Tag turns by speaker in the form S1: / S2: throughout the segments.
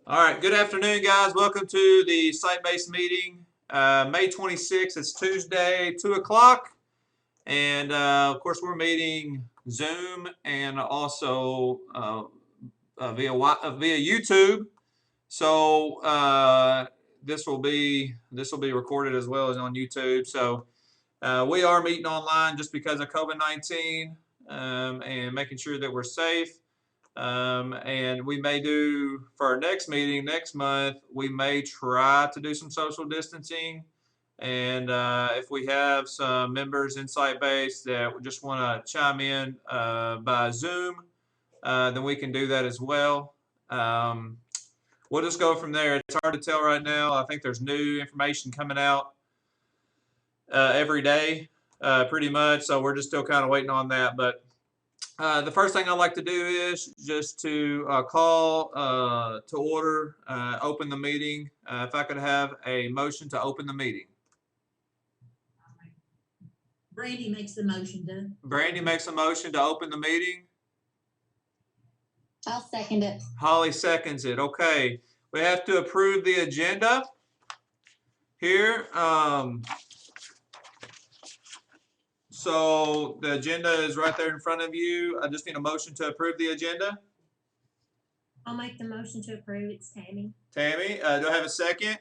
S1: All right, good afternoon, guys. Welcome to the site-based meeting, May 26th. It's Tuesday, 2 o'clock. And of course, we're meeting Zoom and also via YouTube. So this will be recorded as well as on YouTube. So we are meeting online just because of COVID-19 and making sure that we're safe. And we may do for our next meeting next month, we may try to do some social distancing. And if we have some members in site base that just want to chime in by Zoom, then we can do that as well. We'll just go from there. It's hard to tell right now. I think there's new information coming out every day, pretty much. So we're just still kind of waiting on that. But the first thing I'd like to do is just to call to order, open the meeting. If I could have a motion to open the meeting.
S2: Brandy makes the motion, Doug.
S1: Brandy makes a motion to open the meeting.
S3: I'll second it.
S1: Holly seconds it. Okay. We have to approve the agenda here. So the agenda is right there in front of you. I just need a motion to approve the agenda.
S2: I'll make the motion to approve. It's Tammy.
S1: Tammy, do I have a second?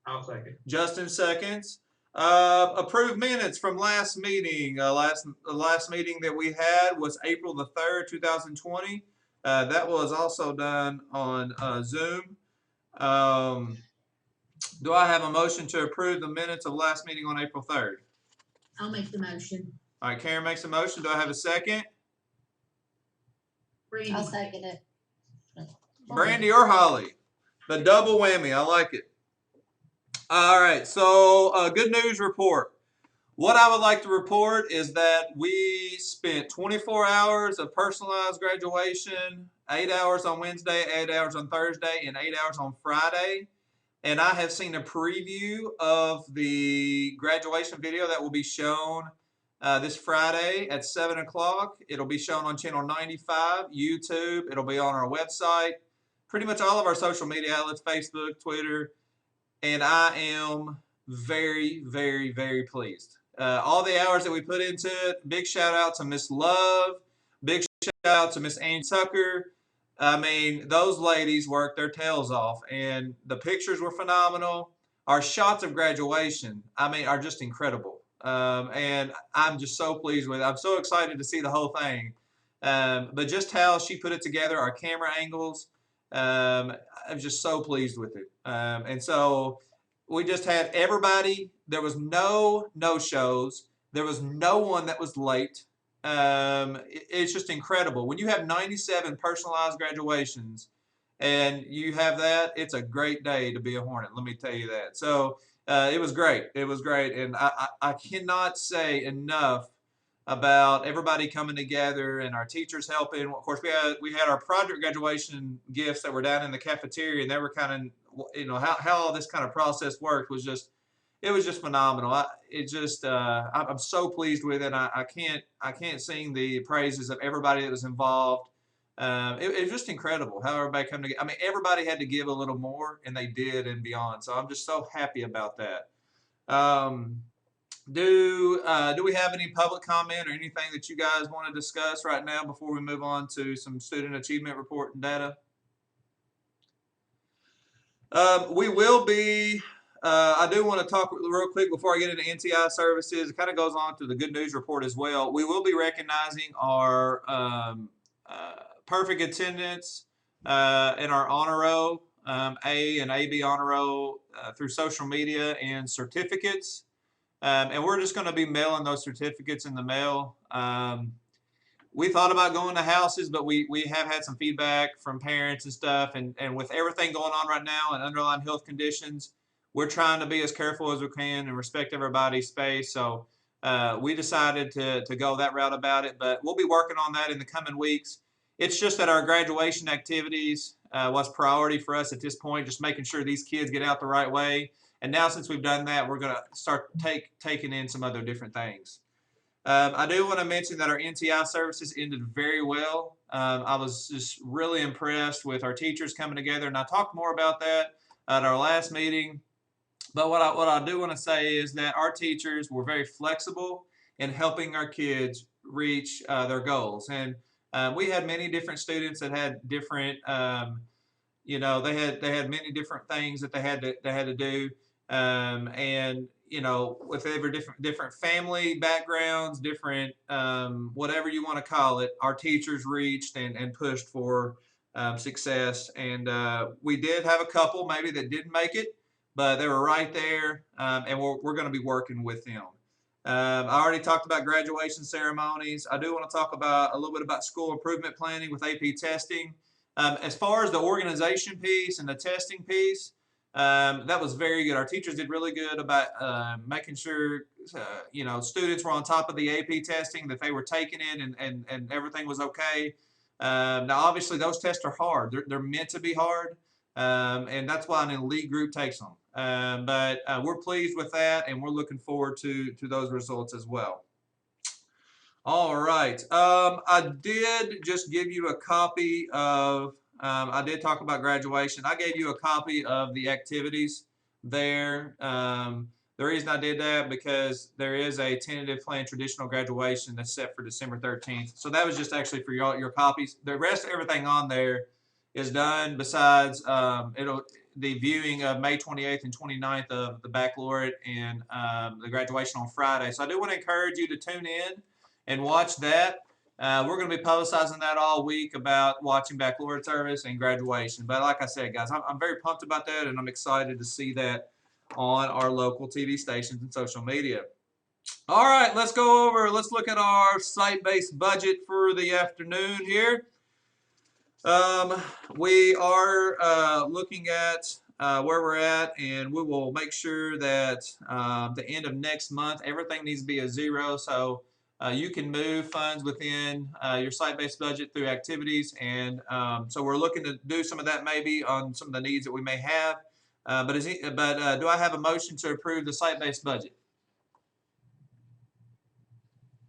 S4: I'll second.
S1: Justin seconds. Approved minutes from last meeting. The last meeting that we had was April the 3rd, 2020. That was also done on Zoom. Do I have a motion to approve the minutes of last meeting on April 3rd?
S2: I'll make the motion.
S1: All right, Karen makes a motion. Do I have a second?
S2: Brandy.
S3: I'll second it.
S1: Brandy or Holly? The double whammy. I like it. All right, so good news report. What I would like to report is that we spent 24 hours of personalized graduation, 8 hours on Wednesday, 8 hours on Thursday, and 8 hours on Friday. And I have seen a preview of the graduation video that will be shown this Friday at 7 o'clock. It'll be shown on channel 95, YouTube. It'll be on our website, pretty much all of our social media outlets, Facebook, Twitter. And I am very, very, very pleased. All the hours that we put into it, big shout out to Miss Love, big shout out to Miss Ann Tucker. I mean, those ladies worked their tails off, and the pictures were phenomenal. Our shots of graduation, I mean, are just incredible. And I'm just so pleased with it. I'm so excited to see the whole thing. But just how she put it together, our camera angles, I'm just so pleased with it. And so we just had everybody. There was no no-shows. There was no one that was late. It's just incredible. When you have 97 personalized graduations and you have that, it's a great day to be a Hornet. Let me tell you that. So it was great. It was great. And I cannot say enough about everybody coming together and our teachers helping. Of course, we had our project graduation gifts that were down in the cafeteria, and they were kind of, you know, how all this kind of process worked was just, it was just phenomenal. I'm so pleased with it. I can't sing the praises of everybody that was involved. It was just incredible how everybody come together. I mean, everybody had to give a little more, and they did and beyond. So I'm just so happy about that. Do we have any public comment or anything that you guys want to discuss right now before we move on to some student achievement report and data? We will be, I do want to talk real quick before I get into NTI services. It kind of goes on to the good news report as well. We will be recognizing our perfect attendance in our honor row, A and AB honor row through social media and certificates. And we're just going to be mailing those certificates in the mail. We thought about going to houses, but we have had some feedback from parents and stuff. And with everything going on right now and underlying health conditions, we're trying to be as careful as we can and respect everybody's space. So we decided to go that route about it. But we'll be working on that in the coming weeks. It's just that our graduation activities was priority for us at this point, just making sure these kids get out the right way. And now since we've done that, we're going to start taking in some other different things. I do want to mention that our NTI services ended very well. I was just really impressed with our teachers coming together, and I talked more about that at our last meeting. But what I do want to say is that our teachers were very flexible in helping our kids reach their goals, and we had many different students that had different they had many different things that they had to do, and with every different family backgrounds, different whatever you want to call it, our teachers reached and pushed for success, and we did have a couple maybe that didn't make it, but they were right there, and we're going to be working with them. I already talked about graduation ceremonies. I do want to talk about a little bit about school improvement planning with AP testing. As far as the organization piece and the testing piece, that was very good. Our teachers did really good about making sure students were on top of the AP testing, that they were taking it, and everything was okay. Now, obviously, those tests are hard. They're meant to be hard, and that's why an elite group takes them. But we're pleased with that, and we're looking forward to those results as well. All right. I did just give you a copy of, I did talk about graduation. I gave you a copy of the activities there. The reason I did that because there is a tentative planned traditional graduation that's set for December 13th. So that was just actually for your copies. The rest of everything on there is done besides the viewing of May 28th and 29th of the baccalaureate and the graduation on Friday. So I do want to encourage you to tune in and watch that. We're going to be publicizing that all week about watching baccalaureate service and graduation. But like I said, guys, I'm very pumped about that, and I'm excited to see that on our local TV stations and social media. All right, let's look at our site-based budget for the afternoon here. We are looking at where we're at, and we will make sure that the end of next month, everything needs to be a zero. So you can move funds within your site-based budget through activities, and so we're looking to do some of that maybe on some of the needs that we may have. But do I have a motion to approve the site-based budget?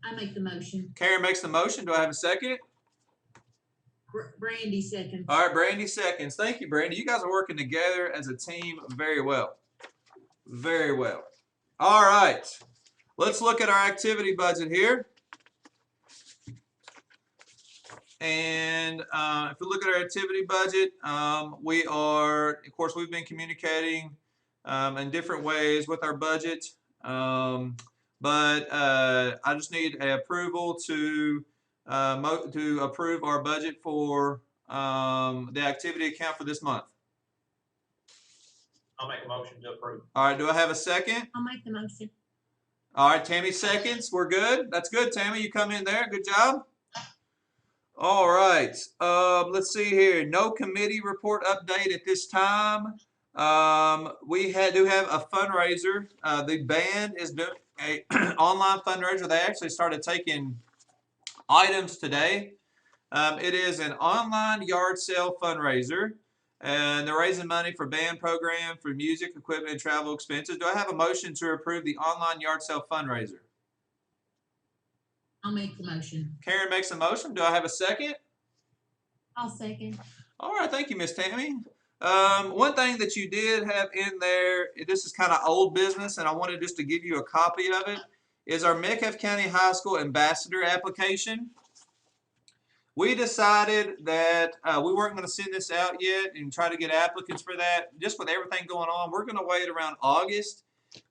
S2: I make the motion.
S1: Karen makes the motion. Do I have a second?
S2: Brandy seconds.
S1: All right, Brandy seconds. Thank you, Brandy. You guys are working together as a team very well. Very well. All right. Let's look at our activity budget here. And if we look at our activity budget, of course, we've been communicating in different ways with our budget. But I just need approval to approve our budget for the activity account for this month.
S3: I'll make a motion to approve.
S1: All right, do I have a second?
S2: I'll make the motion.
S1: All right, Tammy seconds. We're good. That's good, Tammy. You come in there. Good job. All right. Let's see here. No committee report update at this time. We do have a fundraiser. The band is doing an online fundraiser. They actually started taking items today. It is an online yard sale fundraiser, and they're raising money for band program, for music, equipment, and travel expenses. Do I have a motion to approve the online yard sale fundraiser?
S2: I'll make the motion.
S1: Karen makes a motion. Do I have a second?
S2: I'll second.
S1: All right, thank you, Miss Tammy. One thing that you did have in there, this is kind of old business, and I wanted just to give you a copy of it, is our Metcalfe County High School ambassador application. We decided that we weren't going to send this out yet and try to get applicants for that. Just with everything going on, we're going to wait around August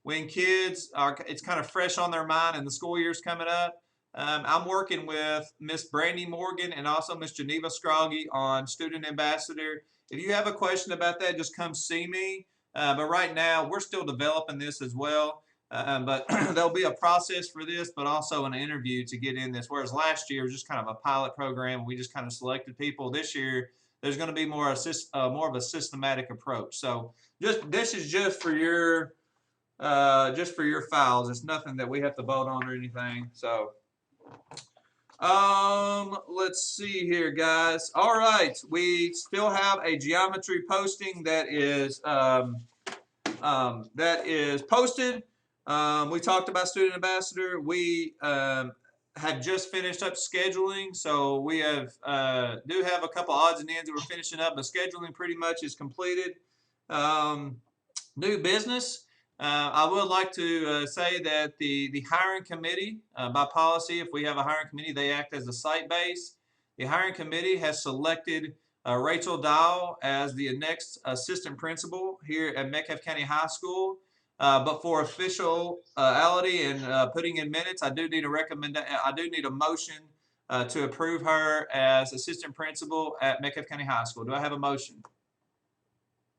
S1: when kids are, it's kind of fresh on their mind and the school year's coming up. I'm working with Miss Brandy Morgan and also Miss Geneva Scroggy on student ambassador. If you have a question about that, just come see me. But right now, we're still developing this as well. But there'll be a process for this, but also an interview to get in this. Whereas last year was just kind of a pilot program. We just kind of selected people. This year, there's going to be more of a systematic approach. So this is just for your files. It's nothing that we have to vote on or anything. So let's see here, guys. All right, we still have a geometry posting that is posted. We talked about student ambassador. We have just finished up scheduling, so we have do have a couple odds and ends that we're finishing up, but scheduling pretty much is completed. New business. I would like to say that the hiring committee, by policy, if we have a hiring committee, they act as a site base. The hiring committee has selected Rachel Dial as the next assistant principal here at Metcalfe County High School. But for officiality and putting in minutes, I do need a motion to approve her as assistant principal at Metcalfe County High School. Do I have a motion?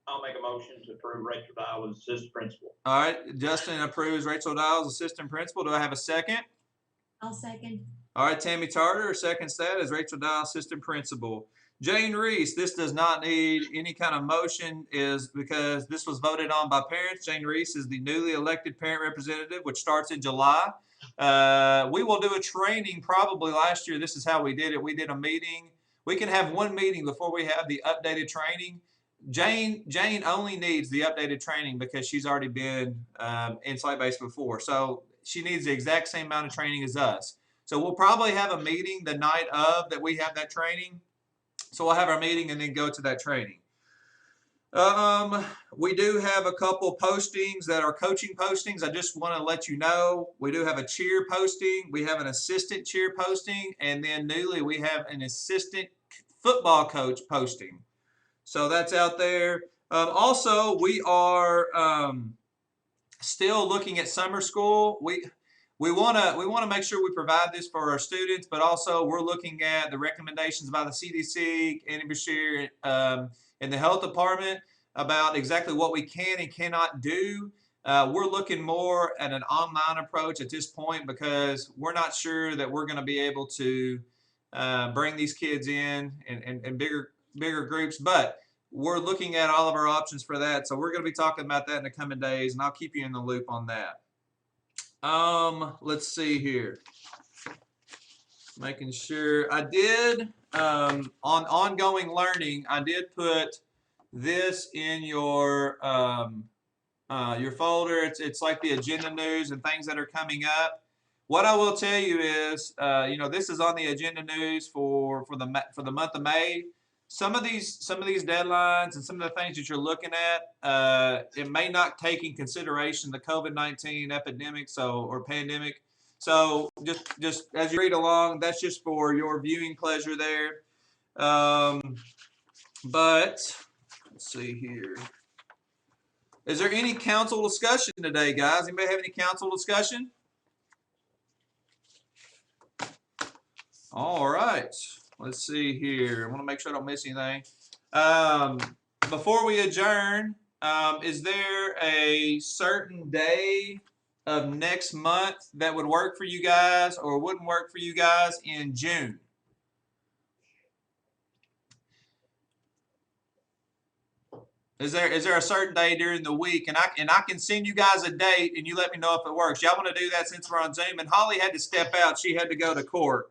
S3: I'll make a motion to approve Rachel Dial as assistant principal.
S1: All right, Justin approves Rachel Dial as assistant principal. Do I have a second?
S2: I'll second.
S1: All right, Tammy Tarter seconds that as Rachel Dial assistant principal. Jane Reese, this does not need any kind of motion, is because this was voted on by parents. Jane Reese is the newly elected parent representative, which starts in July. We will do a training probably last year. This is how we did it. We did a meeting. We can have one meeting before we have the updated training. Jane only needs the updated training because she's already been in site base before. So she needs the exact same amount of training as us. So we'll probably have a meeting the night of that we have that training. So we'll have our meeting and then go to that training. We do have a couple postings that are coaching postings. I just want to let you know we do have a cheer posting. We have an assistant cheer posting. And then newly we have an assistant football coach posting. So that's out there. Also, we are still looking at summer school. We want to make sure we provide this for our students, but also we're looking at the recommendations by the CDC, Andy Bashir, and the health department about exactly what we can and cannot do. We're looking more at an online approach at this point because we're not sure that we're going to be able to bring these kids in bigger groups, but we're looking at all of our options for that. So we're going to be talking about that in the coming days, and I'll keep you in the loop on that. Let's see here. Making sure I did on ongoing learning. I did put this in your folder. It's like the agenda news and things that are coming up. What I will tell you is, this is on the agenda news for the month of May. Some of these deadlines and some of the things that you're looking at, it may not take in consideration the COVID-19 epidemic or pandemic. So just as you read along, that's just for your viewing pleasure there. But let's see here. Is there any council discussion today, guys? Anybody have any council discussion? All right. Let's see here. I want to make sure I don't miss anything. Before we adjourn, is there a certain day of next month that would work for you guys or wouldn't work for you guys in June? Is there a certain day during the week, and I can send you guys a date and you let me know if it works. Y'all want to do that since we're on Zoom? And Holly had to step out; she had to go to court.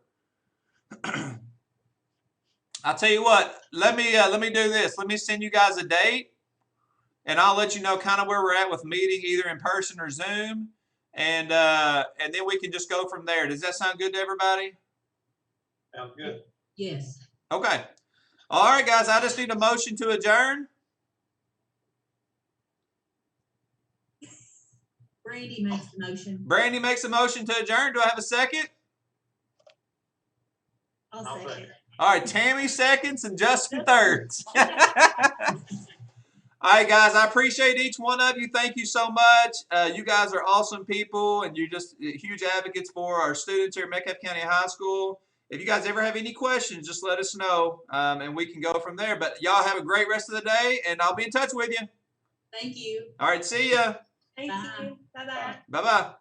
S1: I'll tell you what. Let me do this. Let me send you guys a date, and I'll let you know kind of where we're at with meeting, either in person or Zoom, and then we can just go from there. Does that sound good to everybody?
S3: Sounds good.
S2: Yes.
S1: Okay. All right, guys. I just need a motion to adjourn.
S2: Brandy makes the motion.
S1: Brandy makes a motion to adjourn. Do I have a second?
S2: I'll second.
S1: All right, Tammy seconds and Justin thirds. All right, guys, I appreciate each one of you. Thank you so much. You guys are awesome people, and you're just huge advocates for our students here at Metcalfe County High School. If you guys ever have any questions, just let us know, and we can go from there. But y'all have a great rest of the day, and I'll be in touch with you.
S2: Thank you.
S1: All right, see ya.
S2: Thank you. Bye-bye.
S1: Bye-bye.